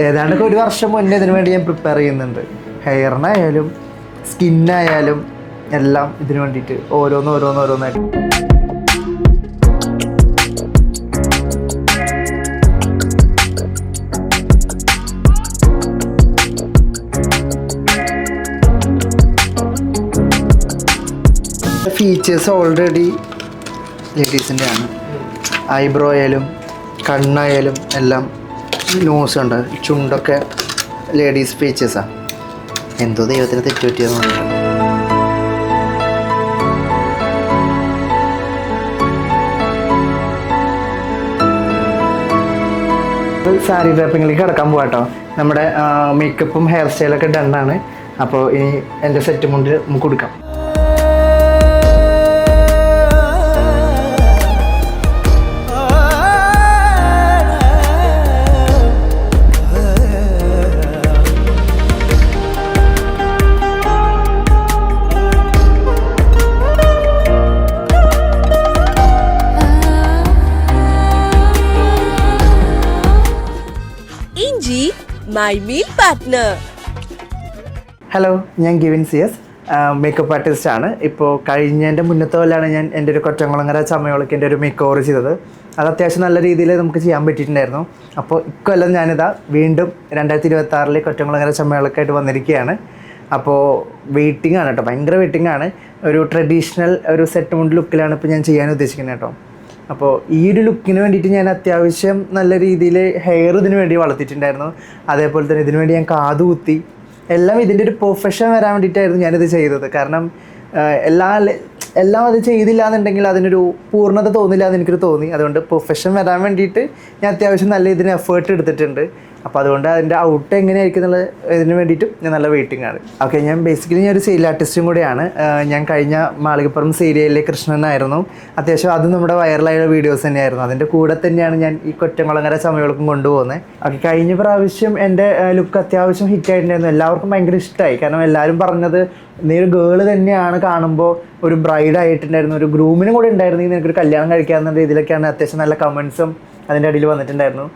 ഏതാണ്ടൊക്കെ ഒരു വർഷം മുന്നേ ഇതിനു വേണ്ടി ഞാൻ പ്രിപ്പയർ ചെയ്യുന്നുണ്ട്. ഹെയറിനായാലും സ്കിന്നായാലും എല്ലാം ഇതിനു വേണ്ടിയിട്ട് ഓരോന്നായിട്ട്. ഫീച്ചേഴ്സ് ഓൾറെഡി ലേഡീസിൻ്റെ ആണ്. ഐബ്രോ ആയാലും കണ്ണായാലും എല്ലാം നോസ് ഉണ്ട്, ചുണ്ടൊക്കെ ലേഡീസ് ഫീച്ചേഴ്സാണ്. എന്തോ ദൈവത്തിന് തെറ്റുപറ്റിയെന്ന് പറഞ്ഞിട്ടുണ്ട്. സാരി ഡ്രാപ്പിങ്ങിലേക്ക് കിടക്കാൻ പോകാട്ടോ. നമ്മുടെ മേക്കപ്പും ഹെയർ സ്റ്റൈലൊക്കെ ഡണ്ണാണ്. അപ്പോൾ ഇനി എൻ്റെ സെറ്റ് മുണ്ട് നമുക്ക് കൊടുക്കാം. My meal partner. ഹലോ, ഞാൻ ഗിവിൻ CS, മേക്കപ്പ് ആർട്ടിസ്റ്റാണ്. ഇപ്പോൾ കഴിഞ്ഞതിൻ്റെ മുന്നത്തെ കൊല്ലാണ് ഞാൻ എൻ്റെ ഒരു കൊറ്റംകുളങ്ങര ചമയോളക്ക് എൻ്റെ ഒരു മേക്ക് ഓവർ ചെയ്തത്. അത് അത്യാവശ്യം നല്ല രീതിയിൽ നമുക്ക് ചെയ്യാൻ പറ്റിയിട്ടുണ്ടായിരുന്നു. അപ്പോൾ ഇക്കൊല്ലം ഞാനിതാ വീണ്ടും 2026 കൊറ്റംകുളങ്ങര ചമയോളക്കായിട്ട് വന്നിരിക്കുകയാണ്. അപ്പോൾ വെയിറ്റിംഗ് ആണ് കേട്ടോ, ഭയങ്കര വെയിറ്റിംഗ് ആണ്. ഒരു ട്രഡീഷണൽ ഒരു സെറ്റ് മുണ്ട് ലുക്കിലാണ് ഇപ്പോൾ ഞാൻ ചെയ്യാൻ ഉദ്ദേശിക്കുന്നത് കേട്ടോ. അപ്പോൾ ഈ ഒരു ലുക്കിന് വേണ്ടിയിട്ട് ഞാൻ അത്യാവശ്യം നല്ല രീതിയിൽ ഹെയർ ഇതിന് വേണ്ടി വളർത്തിയിട്ടുണ്ടായിരുന്നു. അതേപോലെ തന്നെ ഇതിനു വേണ്ടി ഞാൻ കാത് കുത്തി എല്ലാം ഇതിൻ്റെ ഒരു പെർഫെക്ഷൻ വരാൻ വേണ്ടിയിട്ടായിരുന്നു ഞാനിത് ചെയ്തത്. കാരണം എല്ലാം അത് ചെയ്തില്ല എന്നുണ്ടെങ്കിൽ അതിനൊരു പൂർണ്ണത തോന്നില്ല എന്ന് എനിക്കൊരു തോന്നി. അതുകൊണ്ട് പെർഫെക്ഷൻ വരാൻ വേണ്ടിയിട്ട് ഞാൻ അത്യാവശ്യം നല്ല ഇതിന് എഫേർട്ട് എടുത്തിട്ടുണ്ട്. അപ്പോൾ അതുകൊണ്ട് അതിൻ്റെ ഔട്ട് എങ്ങനെയായിരിക്കും എന്നുള്ളത് ഇതിന് വേണ്ടിയിട്ടും ഞാൻ നല്ല വെയിറ്റിംഗ് ആണ്. ഓക്കെ, ഞാൻ ബേസിക്കലി ഞാൻ ഒരു സെയിൽ ആർട്ടിസ്റ്റും കൂടിയാണ്. ഞാൻ കഴിഞ്ഞ മാളികപ്പുറം സീരിയലിലെ കൃഷ്ണനായിരുന്നു. അത്യാവശ്യം അത് നമ്മുടെ വൈറലായ വീഡിയോസ് തന്നെയായിരുന്നു. അതിൻ്റെ കൂടെ തന്നെയാണ് ഞാൻ ഈ കൊറ്റംകുളങ്ങര ചമയോളക്കും കൊണ്ടുപോകുന്നത്. ഓക്കെ, കഴിഞ്ഞ പ്രാവശ്യം എൻ്റെ ലുക്ക് അത്യാവശ്യം ഹിറ്റായിട്ടുണ്ടായിരുന്നു. എല്ലാവർക്കും ഭയങ്കര ഇഷ്ടമായി. കാരണം എല്ലാവരും പറഞ്ഞത് നീ ഒരു ഗേള് തന്നെയാണ്, കാണുമ്പോൾ ഒരു ബ്രൈഡ് ആയിട്ടുണ്ടായിരുന്നു, ഒരു ഗ്രൂമിനും കൂടെ ഉണ്ടായിരുന്നെങ്കിൽ നിനക്കൊരു കല്യാണം കഴിക്കാവുന്ന രീതിയിലൊക്കെയാണ് അത്യാവശ്യം നല്ല കമൻസും അതിൻ്റെ അടിയിൽ വന്നിട്ടുണ്ടായിരുന്നു.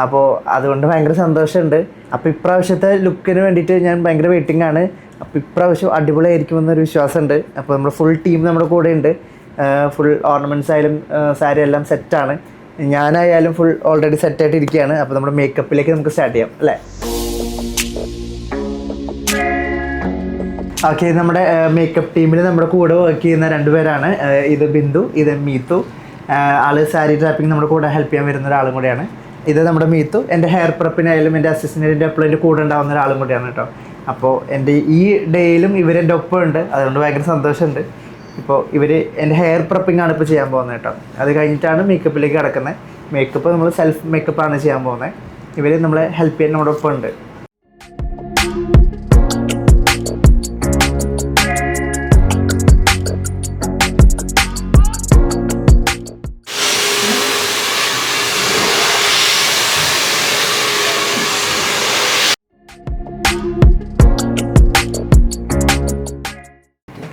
അപ്പോൾ അതുകൊണ്ട് ഭയങ്കര സന്തോഷമുണ്ട്. അപ്പോൾ ഇപ്രാവശ്യത്തെ ലുക്കിന് വേണ്ടിയിട്ട് ഞാൻ ഭയങ്കര വെയിറ്റിംഗ് ആണ്. അപ്പോൾ ഇപ്രാവശ്യം അടിപൊളിയായിരിക്കുമെന്നൊരു വിശ്വാസമുണ്ട്. അപ്പോൾ നമ്മുടെ ഫുൾ ടീം നമ്മുടെ കൂടെ ഉണ്ട്. ഫുൾ ഓർണമെൻറ്റ്സ് ആയാലും സാരി എല്ലാം സെറ്റാണ്. ഞാനായാലും ഫുൾ ഓൾറെഡി സെറ്റായിട്ട് ഇരിക്കുകയാണ്. അപ്പോൾ നമ്മുടെ മേക്കപ്പിലേക്ക് നമുക്ക് സ്റ്റാർട്ട് ചെയ്യാം അല്ലേ? ഓക്കെ, നമ്മുടെ മേക്കപ്പ് ടീമിൽ നമ്മുടെ കൂടെ വർക്ക് ചെയ്യുന്ന 2 പേരാണ്. ഇത് ബിന്ദു, ഇത് മീത്തു. ആള് സാരി ഡ്രാപ്പിംഗ് നമ്മുടെ കൂടെ ഹെൽപ്പ് ചെയ്യാൻ വരുന്ന ഒരാളും കൂടെയാണ്. ഇത് നമ്മുടെ മീത്തു. എൻ്റെ ഹെയർ പ്രപ്പിനായാലും എൻ്റെ അസിസ്റ്റൻറ്റിൻ്റെ എപ്പോഴും എൻ്റെ കൂടെ ഉണ്ടാകുന്ന ഒരാളും കൂടിയാണ് കേട്ടോ. അപ്പോൾ എൻ്റെ ഈ ഡേയിലും ഇവരെൻ്റെ ഒപ്പം ഉണ്ട്. അതുകൊണ്ട് ഭയങ്കര സന്തോഷമുണ്ട്. ഇപ്പോൾ ഇവർ എൻ്റെ ഹെയർ പ്രപ്പിംഗ് ആണ് ഇപ്പോൾ ചെയ്യാൻ പോകുന്നത് കേട്ടോ. അത് കഴിഞ്ഞിട്ടാണ് മേക്കപ്പിലേക്ക് കിടക്കുന്നത്. മേക്കപ്പ് നമ്മൾ സെൽഫ് മേക്കപ്പാണ് ചെയ്യാൻ പോകുന്നത്. ഇവർ നമ്മളെ ഹെൽപ്പ് ചെയ്യാൻ നമ്മുടെ ഒപ്പം ഉണ്ട്.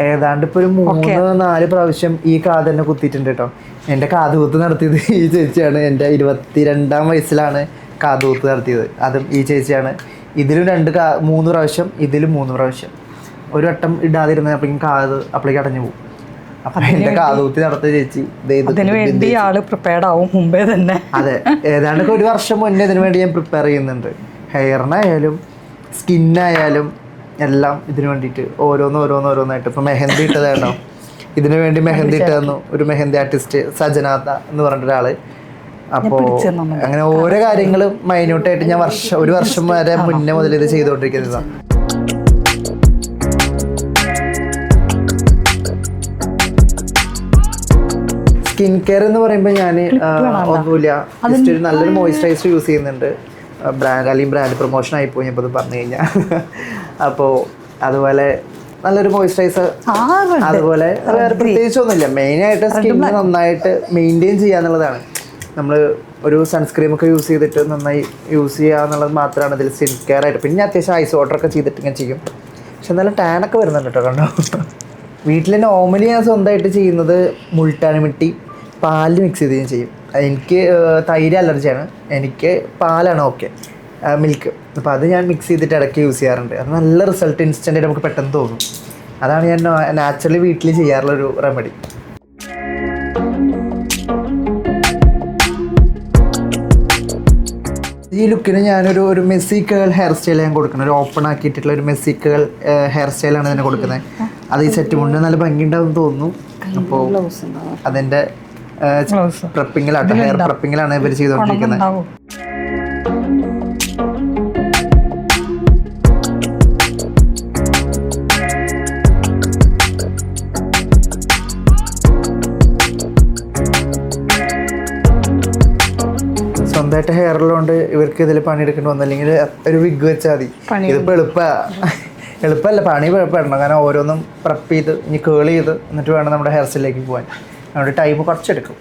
ഏതാണ്ട് ഇപ്പോൾ ഒരു 3-4 പ്രാവശ്യം ഈ കാത് തന്നെ കുത്തിയിട്ടുണ്ട് കേട്ടോ. എൻ്റെ കാത് കുത്ത് നടത്തിയത് ഈ ചേച്ചിയാണ്. എൻ്റെ 22-ാം വയസ്സിലാണ് കാത് കുത്ത് നടത്തിയത്. അതും ഈ ചേച്ചിയാണ്. ഇതിലും 3 പ്രാവശ്യം, ഇതിലും 3 പ്രാവശ്യം. ഒരു വട്ടം ഇടാതിരുന്നപ്പോഴേക്കും കാത് അപ്പോഴേക്ക് അടഞ്ഞു പോകും. അപ്പം എൻ്റെ കാത് കുത്തി നടത്തിയ ചേച്ചി പ്രിപ്പയർഡ് ആവും മുമ്പേ തന്നെ. അതെ, ഏതാണ്ടൊക്കെ ഒരു വർഷം മുന്നേ ഇതിനു വേണ്ടി ഞാൻ പ്രിപ്പയർ ചെയ്യുന്നുണ്ട്. ഹെയറിനായാലും സ്കിന്നായാലും എല്ലാം ഇതിനു വേണ്ടിയിട്ട് ഓരോന്നായിട്ട്. ഇപ്പോൾ മെഹന്തി ഇട്ടത് കേട്ടോ, ഇതിനു വേണ്ടി മെഹന്തി ഇട്ട് തന്നു ഒരു മെഹന്തി ആർട്ടിസ്റ്റ് സജനാഥ എന്ന് പറഞ്ഞ ഒരാൾ. അപ്പോൾ അങ്ങനെ ഓരോ കാര്യങ്ങളും മൈന്യൂട്ടായിട്ട് ഞാൻ ഒരു വർഷം വരെ മുന്നേ മുതൽ ഇത് ചെയ്തുകൊണ്ടിരിക്കുന്നതാണ്. സ്കിൻ കെയർ എന്ന് പറയുമ്പോൾ ഞാൻ ഒന്നുമില്ല, ജസ്റ്റ് ഒരു നല്ലൊരു മോയ്സ്ചറൈസർ യൂസ് ചെയ്യുന്നുണ്ട്. ബ്രാൻഡ് പ്രൊമോഷൻ ആയിപ്പോയി ഇപ്പോൾ പറഞ്ഞു കഴിഞ്ഞാൽ. അപ്പോൾ അതുപോലെ നല്ലൊരു മോയ്സ്ചറൈസർ, അതുപോലെ വേറെ പ്രത്യേകിച്ചൊന്നുമില്ല. മെയിനായിട്ട് സ്കിന്ന് നന്നായിട്ട് മെയിൻറ്റെയിൻ ചെയ്യുക എന്നുള്ളതാണ്. നമ്മൾ ഒരു സൺസ്ക്രീമൊക്കെ യൂസ് ചെയ്തിട്ട് നന്നായി യൂസ് ചെയ്യുക എന്നുള്ളത് മാത്രമാണ് ഇതിൽ സ്കിൻ കെയർ ആയിട്ട്. പിന്നെ അത്യാവശ്യം ഐസ് വാട്ടറൊക്കെ ചെയ്തിട്ട് ഇങ്ങനെ ചെയ്യും. പക്ഷെ നല്ല ടാനൊക്കെ വരുന്നുണ്ട് കേട്ടോ. കണ്ടോ, വീട്ടിൽ നോർമലി ഞാൻ സ്വന്തമായിട്ട് ചെയ്യുന്നത് മുൾട്ടാനി മിട്ടി പാലിൽ മിക്സ് ചെയ്ത് ഞാൻ ചെയ്യും. എനിക്ക് തൈര് അലർജിയാണ്, എനിക്ക് പാലാണ് ഓക്കെ. മിൽക്ക്. അപ്പോൾ അത് ഞാൻ മിക്സ് ചെയ്തിട്ട് ഇടയ്ക്ക് യൂസ് ചെയ്യാറുണ്ട്. അത് നല്ല റിസൾട്ട് ഇൻസ്റ്റൻ്റായിട്ട് നമുക്ക് പെട്ടെന്ന് തോന്നും. അതാണ് ഞാൻ നാച്ചുറലി വീട്ടിൽ ചെയ്യാറുള്ളൊരു റെമഡി. ഈ ലുക്കിന് ഞാനൊരു മെസ്സി കേൾ ഹെയർ സ്റ്റൈൽ ഞാൻ കൊടുക്കുന്നത്. ഒരു ഓപ്പൺ ആക്കിയിട്ടുള്ള ഒരു മെസ്സി കേൾ ഹെയർ സ്റ്റൈലാണ് ഇതിനെ കൊടുക്കുന്നത്. അത് ഈ സെറ്റ് കൊണ്ട് നല്ല ഭംഗിയുണ്ടാവും തോന്നുന്നു. അപ്പോൾ അതിൻ്റെ പ്രപ്പിങ്ങിലാട്ടോ, ഹെയർ പ്രപ്പിങ്ങിലാണ് ഇവർ ചെയ്തുകൊണ്ടിരിക്കുന്നത്. സ്വന്തമായിട്ട് ഹെയറിലുകൊണ്ട് ഇവർക്ക് ഇതിൽ പണിയെടുക്കേണ്ടി വന്നു. അല്ലെങ്കിൽ ഒരു വിഗ് വെച്ചാൽ മതി. ഇതിപ്പോൾ എളുപ്പമല്ല, പണി പെടണം. കാരണം ഓരോന്നും പ്രപ്പ് ചെയ്ത് ഇനി കേൾ ചെയ്ത് എന്നിട്ട് വേണം നമ്മുടെ ഹെയർ സ്റ്റൈലിലേക്ക് പോകാൻ. അതുകൊണ്ട് ടൈം കുറച്ചെടുക്കും.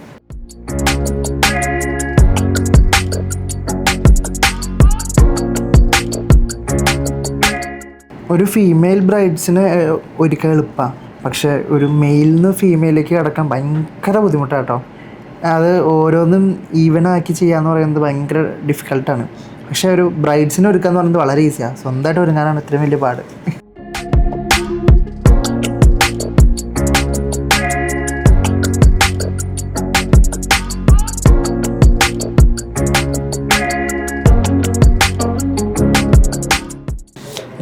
ഒരു ഫീമെയിൽ ബ്രൈഡ്സിന് ഒരിക്കലും എളുപ്പമാണ്. പക്ഷേ ഒരു മെയിലിൽ നിന്ന് ഫീമെയിലേക്ക് കിടക്കാൻ ഭയങ്കര ബുദ്ധിമുട്ടാണ് കേട്ടോ. അത് ഓരോന്നും ഈവനാക്കി ചെയ്യാന്ന് പറയുന്നത് ഭയങ്കര ഡിഫിക്കൽട്ടാണ്. പക്ഷേ ഒരു ബ്രൈഡ്സിനെ ഒരുക്കാന്ന് പറയുന്നത് വളരെ ഈസിയാണ്. സ്വന്തമായിട്ട് ഒരുങ്ങാനാണ് ഇത്രയും വലിയ പാട്.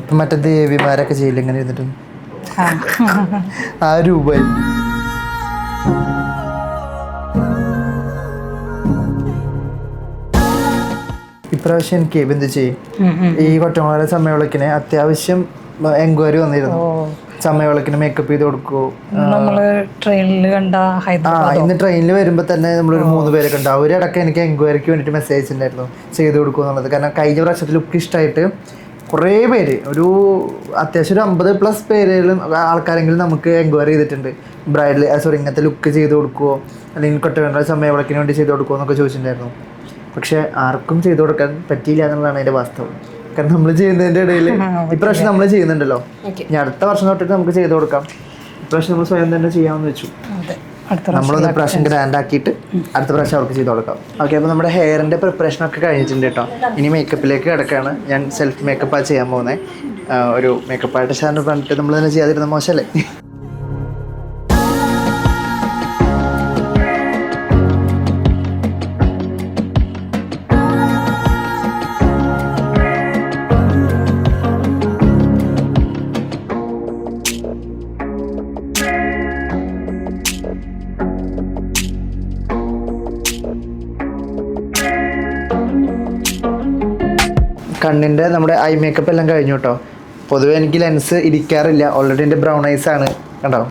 ഇപ്പം മറ്റേ ദേവിമാരൊക്കെ ചെയ്യില്ല ഇങ്ങനെ ഇരുന്നിട്ട് ആ രൂപയിൽ. ഇപ്രാവശ്യം എനിക്ക് എന്ത് ചെയ്യും, ഈ കൊറ്റമാല ചമ്മവിളക്കിന് അത്യാവശ്യം എൻക്വയറി വന്നിരുന്നു. ചമ്മവിളക്കിന് മേക്കപ്പ് ചെയ്ത് കൊടുക്കുമോ? ഇന്ന് ട്രെയിനിൽ വരുമ്പോൾ തന്നെ നമ്മളൊരു 3 പേരൊക്കെ ഉണ്ടാവും. ഒരിടയ്ക്ക് എനിക്ക് എൻക്വയറിക്ക് വേണ്ടിയിട്ട് മെസ്സേജ് ഉണ്ടായിരുന്നു ചെയ്ത് കൊടുക്കുക എന്നുള്ളത്. കാരണം കഴിഞ്ഞ പ്രാവശ്യത്തിൽ ലുക്ക് ഇഷ്ടമായിട്ട് കുറേ പേര്, ഒരു അത്യാവശ്യം ഒരു 50+ പേരിലും ആൾക്കാരെങ്കിലും നമുക്ക് എൻക്വയറി ചെയ്തിട്ടുണ്ട്. ബ്രൈഡൽ ഇങ്ങനത്തെ ലുക്ക് ചെയ്ത് കൊടുക്കുമോ, അല്ലെങ്കിൽ കൊറ്റമാല ചമ്മവിളക്കിന് വേണ്ടി ചെയ്ത് കൊടുക്കുമോ എന്നൊക്കെ ചോദിച്ചിട്ടുണ്ടായിരുന്നു. പക്ഷെ ആർക്കും ചെയ്തു കൊടുക്കാൻ പറ്റിയില്ല എന്നുള്ളതാണ് അതിൻ്റെ വാസ്തവം. കാരണം നമ്മൾ ചെയ്യുന്നതിൻ്റെ ഇടയിൽ ഇപ്രാവശ്യം നമ്മൾ ചെയ്യുന്നുണ്ടല്ലോ, ഇനി അടുത്ത വർഷം തൊട്ടിട്ട് നമുക്ക് ചെയ്തു കൊടുക്കാം. ഇപ്രാവശ്യം നമ്മൾ സ്വയം തന്നെ ചെയ്യാമെന്ന് വെച്ചു. നമ്മളൊന്ന് ഇപ്രാവശ്യം ഗ്രാൻഡ് ആക്കിയിട്ട് അടുത്ത പ്രാവശ്യം അവർക്ക് ചെയ്ത് കൊടുക്കാം. ഓക്കെ, അപ്പോൾ നമ്മുടെ ഹെയറിൻ്റെ പ്രിപ്പറേഷനൊക്കെ കഴിഞ്ഞിട്ടുണ്ട് കേട്ടോ. ഇനി മേക്കപ്പിലേക്ക് കിടക്കുകയാണ്. ഞാൻ സെൽഫ് മേക്കപ്പാണ് ചെയ്യാൻ പോകുന്നത്. ഒരു മേക്കപ്പ് ആർട്ടിസ്റ്റാണ് പറഞ്ഞിട്ട് നമ്മൾ തന്നെ ചെയ്യാതിരുന്ന മോശമല്ലേ. കണ്ണിൻ്റെ നമ്മുടെ ഐ മേക്കപ്പ് എല്ലാം കഴിഞ്ഞു കേട്ടോ. പൊതുവേ എനിക്ക് ലെൻസ് ഇരിക്കാറില്ല. ഓൾറെഡി എൻ്റെ ബ്രൗൺ ഐസ് ആണ് കേട്ടോ.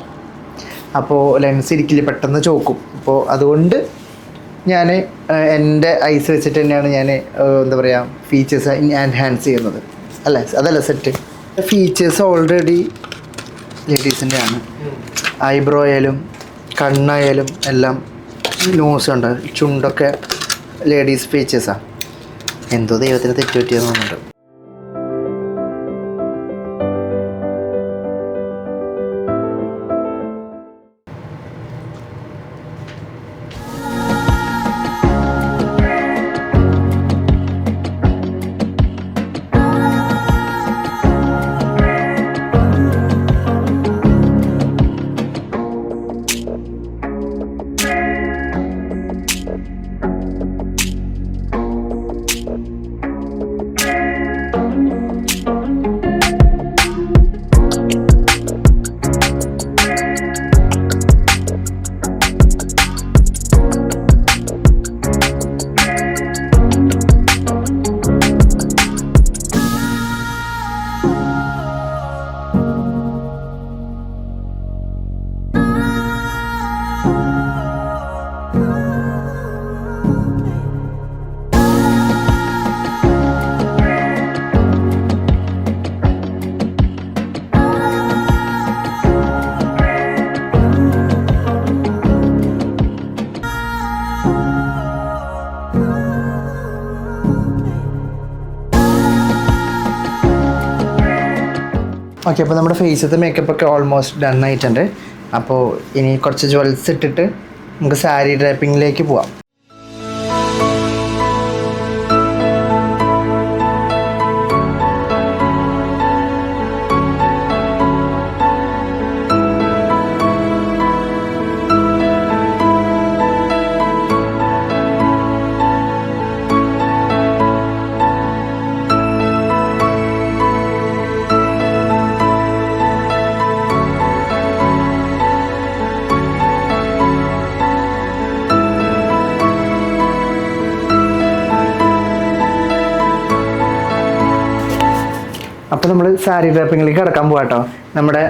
അപ്പോൾ ലെൻസ് ഇരിക്കില്ല, പെട്ടെന്ന് ചോക്കും. അപ്പോൾ അതുകൊണ്ട് ഞാൻ എൻ്റെ ഐസ് വെച്ചിട്ട് തന്നെയാണ് ഞാൻ എന്താ പറയുക ഫീച്ചേഴ്സ് എൻഹാൻസ് ചെയ്യുന്നത്. അതല്ല സെറ്റ് ഫീച്ചേഴ്സ് ഓൾറെഡി ലേഡീസിൻ്റെ ആണ്. ഐബ്രോ ആയാലും കണ്ണായാലും എല്ലാം നോസ് ഉണ്ട്, ചുണ്ടൊക്കെ ലേഡീസ് ഫീച്ചേഴ്സാണ്. എന്തോ ദൈവത്തിന് തെറ്റ് പറ്റിയെന്ന് തോന്നുന്നുണ്ട്. ഓക്കെ, അപ്പോൾ നമ്മുടെ ഫേസത്തെ മേക്കപ്പൊക്കെ ഓൾമോസ്റ്റ് ഡൺ ആയിട്ടുണ്ട്. അപ്പോൾ ഇനി കുറച്ച് ജ്വൽസ് ഇട്ടിട്ട് നമുക്ക് സാരി ഡ്രാപ്പിങ്ങിലേക്ക് പോവാം. നമ്മൾ സാരി ഡ്രാപ്പിങ്ങിലേക്ക് കിടക്കാൻ പോകാം കേട്ടോ. നമ്മുടെ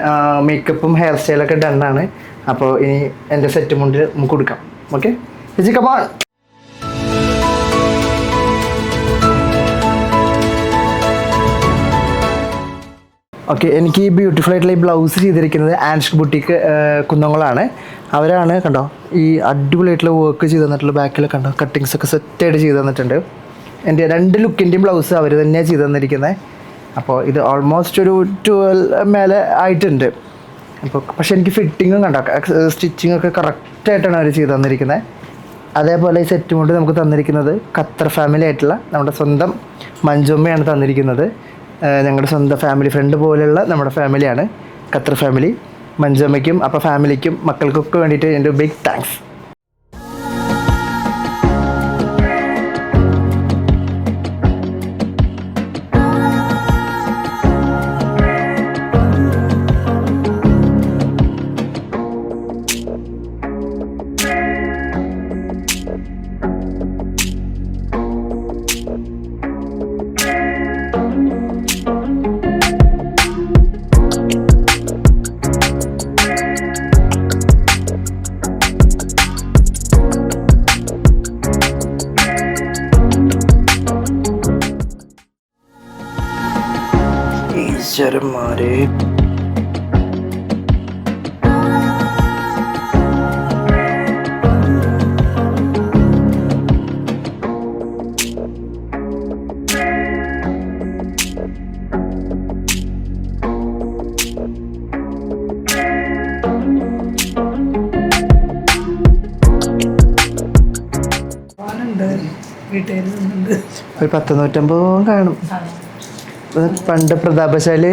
മേക്കപ്പും ഹെയർ സ്റ്റൈലൊക്കെ ഡണ്ണാണ്. അപ്പോൾ ഇനി എൻ്റെ സെറ്റ് മുണ്ടിൽ നമുക്ക് കൊടുക്കാം. ഓക്കെ ചേച്ചി കമാൺ. ഓക്കെ, എനിക്ക് ഈ ബ്യൂട്ടിഫുൾ ആയിട്ടുള്ള ഈ ബ്ലൗസ് ചെയ്തിരിക്കുന്നത് ആൻഷ് ബുട്ടിക്ക് കുന്നംകുളമാണ്. അവരാണ് കണ്ടോ ഈ അടിപൊളിയായിട്ടുള്ള വർക്ക് ചെയ്ത് തന്നിട്ടുള്ള ബാക്കിലൊക്കെ കണ്ടോ കട്ടിങ്സ് ഒക്കെ സെറ്റായിട്ട് ചെയ്ത് തന്നിട്ടുണ്ട്. എൻ്റെ 2 ലുക്കിൻ്റെയും ബ്ലൗസ് അവർ തന്നെയാണ് ചെയ്ത് തന്നിരിക്കുന്നത്. അപ്പോൾ ഇത് ഓൾമോസ്റ്റ് ഒരു 12 മേലെ ആയിട്ടുണ്ട്. അപ്പോൾ പക്ഷേ എനിക്ക് ഫിറ്റിങ്ങും കണ്ടോ സ്റ്റിച്ചിങ് ഒക്കെ കറക്റ്റായിട്ടാണ് അവർ ചെയ്ത് തന്നിരിക്കുന്നത്. അതേപോലെ ഈ സെറ്റും കൊണ്ട് നമുക്ക് തന്നിരിക്കുന്നത് ഖത്തർ ഫാമിലി ആയിട്ടുള്ള നമ്മുടെ സ്വന്തം മഞ്ജുമ്മയാണ് തന്നിരിക്കുന്നത്. ഞങ്ങളുടെ സ്വന്തം ഫാമിലി ഫ്രണ്ട് പോലെയുള്ള നമ്മുടെ ഫാമിലിയാണ് ഖത്തർ ഫാമിലി. മഞ്ജുമ്മയ്ക്കും അപ്പോൾ ഫാമിലിക്കും മക്കൾക്കൊക്കെ വേണ്ടിയിട്ട് എൻ്റെ ബിഗ് താങ്ക്സ്. ഈശ്വരന്മാരെ, ഒരു 100-150 കാണും. പണ്ട് പ്രതാപശാലി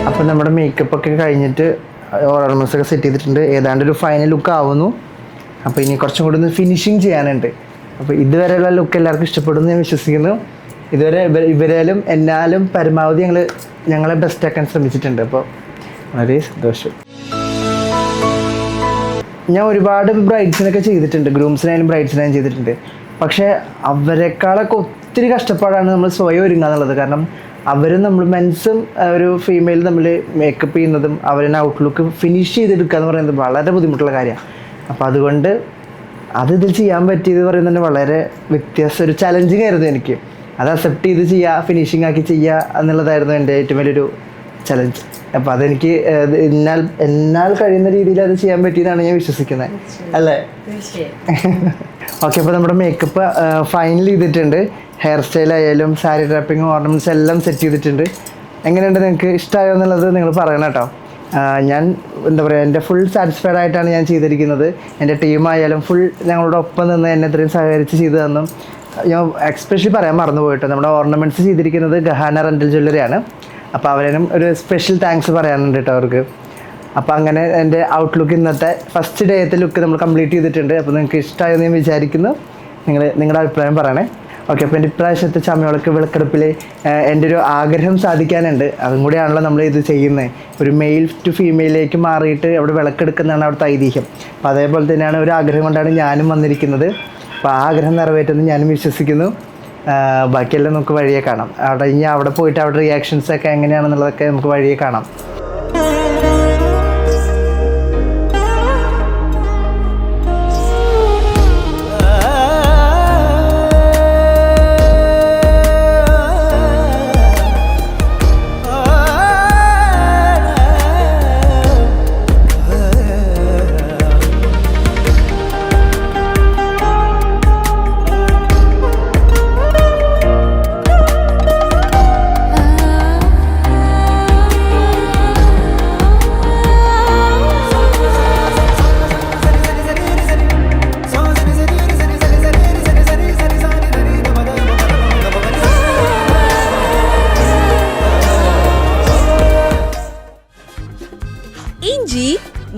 അപ്പോൾ നമ്മുടെ മേക്കപ്പ് ഒക്കെ കഴിഞ്ഞിട്ട് ഓർണമെൻറ്റ്സൊക്കെ സെറ്റ് ചെയ്തിട്ടുണ്ട്. ഏതാണ്ട് ഒരു ഫൈനൽ ലുക്ക് ആവുന്നു. അപ്പോൾ ഇനി കുറച്ചും കൂടി ഒന്ന് ഫിനിഷിങ് ചെയ്യാനുണ്ട്. അപ്പോൾ ഇതുവരെയുള്ള ലുക്ക് എല്ലാവർക്കും ഇഷ്ടപ്പെടുന്നു ഞാൻ വിശ്വസിക്കുന്നു. ഇതുവരെ ഇവരാലും എന്നാലും പരമാവധി ഞങ്ങളെ ബെസ്റ്റ് ആക്കാൻ ശ്രമിച്ചിട്ടുണ്ട്. അപ്പോൾ വളരെ സന്തോഷം. ഞാൻ ഒരുപാട് ബ്രൈഡ്സിനൊക്കെ ചെയ്തിട്ടുണ്ട്, ഗ്രൂംസിനായാലും ബ്രൈഡ്സിനായാലും ചെയ്തിട്ടുണ്ട്. പക്ഷേ അവരെക്കാളൊക്കെ ഒത്തിരി കഷ്ടപ്പാടാണ് നമ്മൾ സ്വയം ഒരുങ്ങുക എന്നുള്ളത്. കാരണം അവരും നമ്മൾ മെൻസും ഒരു ഫീമെയിലും തമ്മിൽ മേക്കപ്പ് ചെയ്യുന്നതും അവരുടെ ഔട്ട്ലുക്ക് ഫിനിഷ് ചെയ്തെടുക്കുക എന്ന് പറയുന്നത് വളരെ ബുദ്ധിമുട്ടുള്ള കാര്യമാണ്. അപ്പോൾ അതുകൊണ്ട് ഇതിൽ ചെയ്യാൻ പറ്റിയത് പറയുന്നത് വളരെ ഒരു ചലഞ്ചിങ് ആയിരുന്നു എനിക്ക്. അത് അക്സെപ്റ്റ് ചെയ്ത് ചെയ്യുക, ഫിനിഷിംഗ് ആക്കി ചെയ്യുക എന്നുള്ളതായിരുന്നു എൻ്റെ ഏറ്റവും വലിയൊരു ചലഞ്ച്. അപ്പോൾ അതെനിക്ക് എന്നാൽ കഴിയുന്ന രീതിയിൽ അത് ചെയ്യാൻ പറ്റിയതാണ് ഞാൻ വിശ്വസിക്കുന്നത്, അല്ലേ? ഓക്കെ, അപ്പോൾ നമ്മുടെ മേക്കപ്പ് ഫൈനൽ ചെയ്തിട്ടുണ്ട്. ഹെയർ സ്റ്റൈലായാലും സാരി ഡ്രാപ്പിങ്ങും ഓർണമെൻറ്റ്സ് എല്ലാം സെറ്റ് ചെയ്തിട്ടുണ്ട്. എങ്ങനെയുണ്ട്, നിങ്ങൾക്ക് ഇഷ്ടമായോ എന്നുള്ളത് നിങ്ങൾ പറയണം കേട്ടോ. ഞാൻ എന്താ പറയുക, എൻ്റെ ഫുൾ സാറ്റിസ്ഫൈഡ് ആയിട്ടാണ് ഞാൻ ചെയ്തിരിക്കുന്നത്. എൻ്റെ ടീമായാലും ഫുൾ ഞങ്ങളുടെ ഒപ്പം നിന്ന് എന്നെ ഇത്രയും സഹകരിച്ച് ചെയ്തു തന്നു. ഞാൻ എക്സ്പെഷ്യലി പറയാൻ മറന്നുപോയിട്ട് നമ്മുടെ ഓർണമെൻറ്റ്സ് ചെയ്തിരിക്കുന്നത് ഗഹാന റെൻ്റൽ ജ്വല്ലറിയാണ്. അപ്പോൾ അവരും ഒരു സ്പെഷ്യൽ താങ്ക്സ് പറയാനുണ്ട് കേട്ടോ അവർക്ക്. അപ്പോൾ അങ്ങനെ എൻ്റെ ഔട്ട്ലുക്ക് ഇന്നത്തെ ഫസ്റ്റ് ഡേയത്തെ ലുക്ക് നമ്മൾ കംപ്ലീറ്റ് ചെയ്തിട്ടുണ്ട്. അപ്പോൾ നിങ്ങൾക്ക് ഇഷ്ടമായെന്ന് ഞാൻ വിചാരിക്കുന്നു. നിങ്ങളുടെ അഭിപ്രായം പറയണേ. ഓക്കെ, അപ്പോൾ എൻ്റെ ഇപ്രാവശ്യത്തെ ചമയവിളക്ക് വിളക്കെടുപ്പിൽ എൻ്റെ ഒരു ആഗ്രഹം സാധിക്കാനുണ്ട്. അതും കൂടിയാണല്ലോ നമ്മൾ ഇത് ചെയ്യുന്നത്. ഒരു മെയിൽ ടു ഫീമെയിലേക്ക് മാറിയിട്ട് അവിടെ വിളക്കെടുക്കുന്നതാണ് അവിടുത്തെ ഐതിഹ്യം. അപ്പോൾ അതേപോലെ തന്നെയാണ് ഒരു ആഗ്രഹം കൊണ്ടാണ് ഞാനും വന്നിരിക്കുന്നത്. അപ്പോൾ ആ ആഗ്രഹം നിറവേറ്റുമെന്ന് ഞാനും വിശ്വസിക്കുന്നു. ബാക്കിയെല്ലാം നമുക്ക് വഴിയെ കാണാം. അവിടെ പോയിട്ട് അവിടെ റിയാക്ഷൻസൊക്കെ എങ്ങനെയാണെന്നുള്ളതൊക്കെ നമുക്ക് വഴിയെ കാണാം.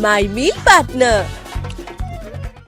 My Meal Partner.